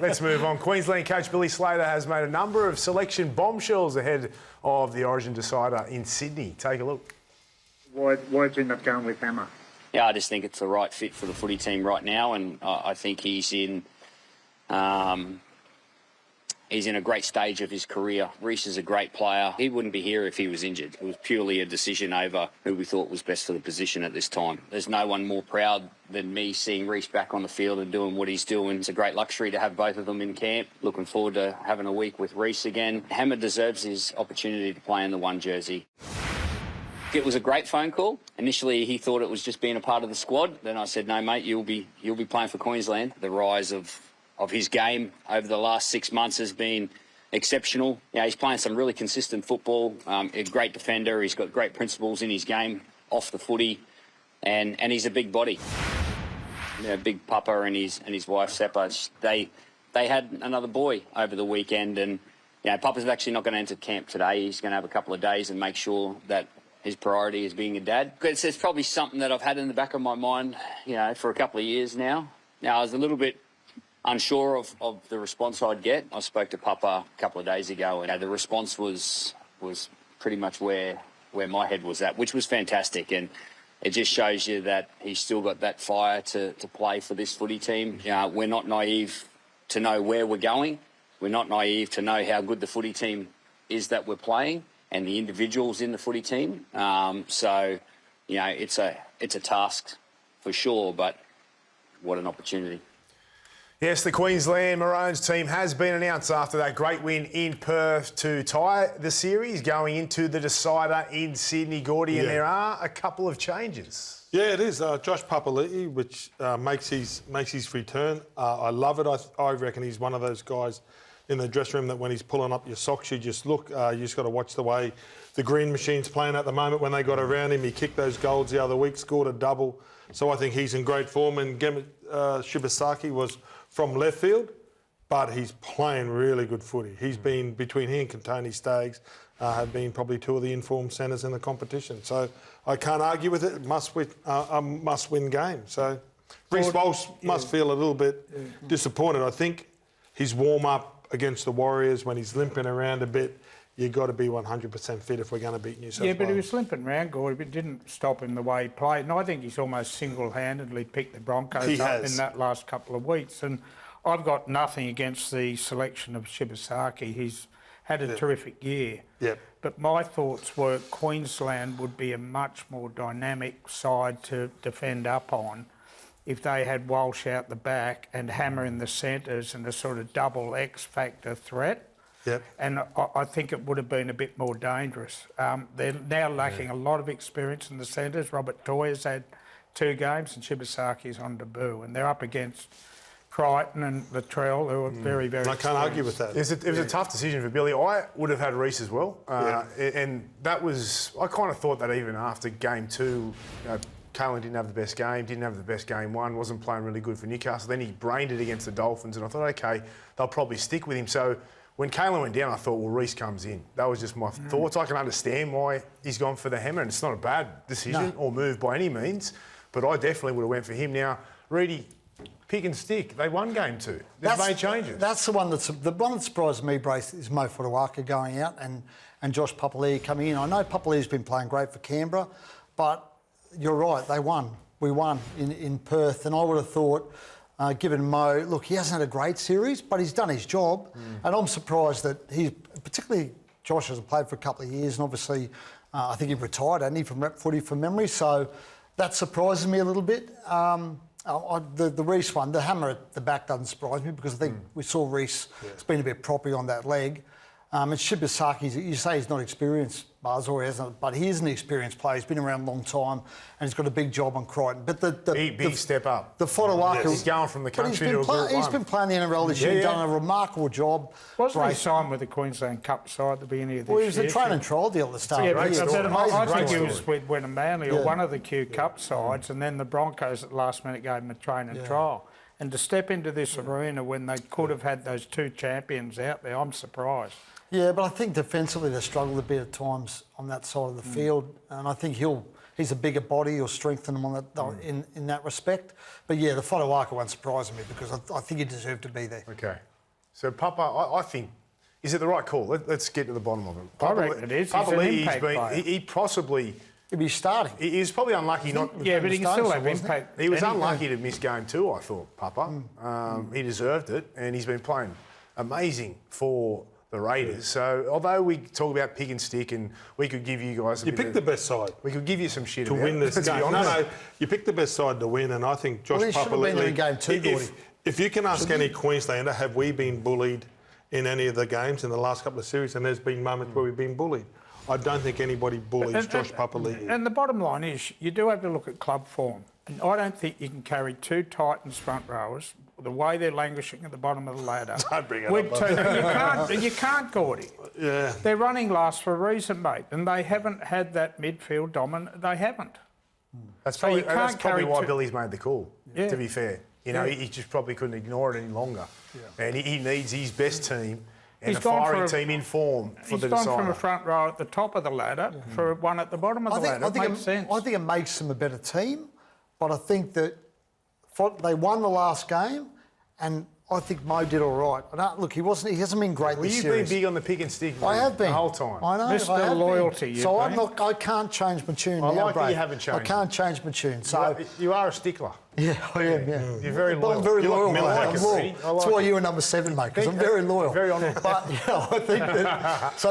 let's move on. Queensland coach Billy Slater has made a number of selection bombshells ahead of the Origin decider in Sydney. Take a look. Why'd you end up going with Hammer? Yeah, I just think it's the right fit for the footy team right now, and I think he's in a great stage of his career. Reece is a great player. He wouldn't be here if he was injured. It was purely a decision over who we thought was best for the position at this time. There's no one more proud than me seeing Reece back on the field and doing what he's doing. It's a great luxury to have both of them in camp. Looking forward to having a week with Reece again. Hammer deserves his opportunity to play in the one jersey. It was a great phone call. Initially, he thought it was just being a part of the squad. Then I said, no, mate, you'll be playing for Queensland. The rise of his game over the last 6 months has been exceptional. Yeah, he's playing some really consistent football. A great defender. He's got great principles in his game off the footy, and he's a big body. Yeah, Big Papa and his wife Seppa. They had another boy over the weekend, and Papa's actually not going to enter camp today. He's going to have a couple of days and make sure that his priority is being a dad. It's probably something that I've had in the back of my mind, for a couple of years now. Now, I was a little bit unsure of the response I'd get. I spoke to Papa a couple of days ago, and the response was pretty much where my head was at, which was fantastic. And it just shows you that he's still got that fire to play for this footy team. We're not naive to know where we're going. We're not naive to know how good the footy team is that we're playing, and the individuals in the footy team. It's a task for sure, but what an opportunity. Yes, the Queensland Maroons team has been announced after that great win in Perth to tie the series, going into the decider in Sydney, Gordy, and there are a couple of changes. Yeah, it is. Josh Papalii, which makes his return. I love it. I reckon he's one of those guys in the dressing room that when he's pulling up your socks, you just look. You just got to watch the way the Green Machine's playing at the moment. When they got around him, he kicked those goals the other week, scored a double. So I think he's in great form. And Shibasaki was from left field, but he's playing really good footy. He's been, between he and Tony Staggs, have been probably two of the informed centres in the competition. So I can't argue with it. Must-win game. So Reece Walsh must feel a little bit disappointed. I think his warm-up against the Warriors, when he's limping around a bit, you've got to be 100% fit if we're going to beat New South Wales. Yeah, but he was limping around, Gordy, but it didn't stop him the way he played. And I think he's almost single-handedly picked the Broncos up in that last couple of weeks. And I've got nothing against the selection of Shibasaki. He's had a terrific year. Yep. But my thoughts were Queensland would be a much more dynamic side to defend up on if they had Walsh out the back and Hammer in the centres and a sort of double X-factor threat. Yep. And I think it would have been a bit more dangerous. They're now lacking a lot of experience in the centres. Robert Toyer's had 2 games and Shibasaki's on debut, and they're up against Crichton and Latrell, who are very, very I can't argue with that. It was a tough decision for Billy. I would have had Reece as well. And that was... I kind of thought that even after game 2... Kalen didn't have the best game, didn't have the best game one, wasn't playing really good for Newcastle. Then he brained it against the Dolphins, and I thought, OK, they'll probably stick with him. So when Kalen went down, I thought, well, Reece comes in. That was just my thoughts. I can understand why he's gone for the Hammer, and it's not a bad decision or move by any means, but I definitely would have went for him. Now, Reedy, pick and stick. They won game 2. They've made changes. That's the one that surprised me, Brace, is Mo Fotuwaka going out and Josh Papalii coming in. I know Papalii's been playing great for Canberra, but you're right, they won. We won in Perth, and I would have thought, given Mo, look, he hasn't had a great series, but he's done his job, and I'm surprised that particularly Josh has played for a couple of years, and obviously I think he retired, hadn't he, from rep footy from memory, so that surprises me a little bit. The Reece one, the Hammer at the back doesn't surprise me because I think we saw Reece has been a bit proppy on that leg. And Shibasaki, you say he's not experienced, Buzz, or he hasn't, but he is an experienced player. He's been around a long time and he's got a big job on Crichton. But the big step up. The Fotuwaka... He's going from the country to a Group 1. He's been playing the NRL this year and done a remarkable job. Wasn't he signed with the Queensland Cup side at the beginning of this year? Well, he was a train and trial deal at the start. Yeah, I think he was with Wenham Manly or one of the Q Cup sides, and then the Broncos at the last minute gave him a train and trial. And to step into this arena when they could have had those 2 champions out there, I'm surprised. Yeah, but I think defensively they struggled a bit at times on that side of the field, and I think he'll he's a bigger body. He'll strengthen him on that, in that respect. But yeah, the Fotuaika one surprised me because I think he deserved to be there. Okay. So Papa, I think, is it the right call? Let's get to the bottom of it. I reckon it is. He's an Papalii's impact player. he possibly... He'll be starting. He was probably unlucky not... Yeah, but he can still have wasn't he? impact. He was Anything. unlucky to miss game 2, I thought, Papa. He deserved it, and he's been playing amazing for the Raiders. So although we talk about pick and stick, and we could give you guys... You picked the best side We could give you some shit to about win this it, let's be game. No, honest. no, you picked the best side to win, and I think Josh Well, he should have been there in game 2, Gordy. If you can ask any Queenslander, have we been bullied in any of the games in the last couple of series? And there's been moments where we've been bullied. I don't think anybody bullies Josh Papalii. And the bottom line is, you do have to look at club form. And I don't think you can carry 2 Titans front rowers the way they're languishing at the bottom of the ladder. Don't bring it with up. you can't, Gordy. Yeah. They're running last for a reason, mate, and they haven't had that midfield dominant. They haven't. That's So you probably, that's can't probably carry why two- Billy's made the call, Yeah. to be fair. You know, Yeah. he just probably couldn't ignore it any longer. And he needs his best team and He's a gone for firing a- team in form for He's the gone decider. from a front row at the top of the ladder for one at the bottom of the ladder. It makes sense. I think it makes them a better team, but I think that they won the last game, and I think Mo did all right. Look, he hasn't been great Well, this you've series. been big on the pick and stick, I mate, have been the whole time. I know. Mr. I have been. Loyalty, you've So been. I can't change my tune I now, like that Brad. you haven't changed I can't change my tune. So You are a stickler. yeah, I am. Yeah, You're very But loyal. I'm very You like loyal, me, mate. I like I'm it, loyal. see? I That's like why it. you're number 7, mate, because I'm very loyal. Very honourable. But yeah, I think that. So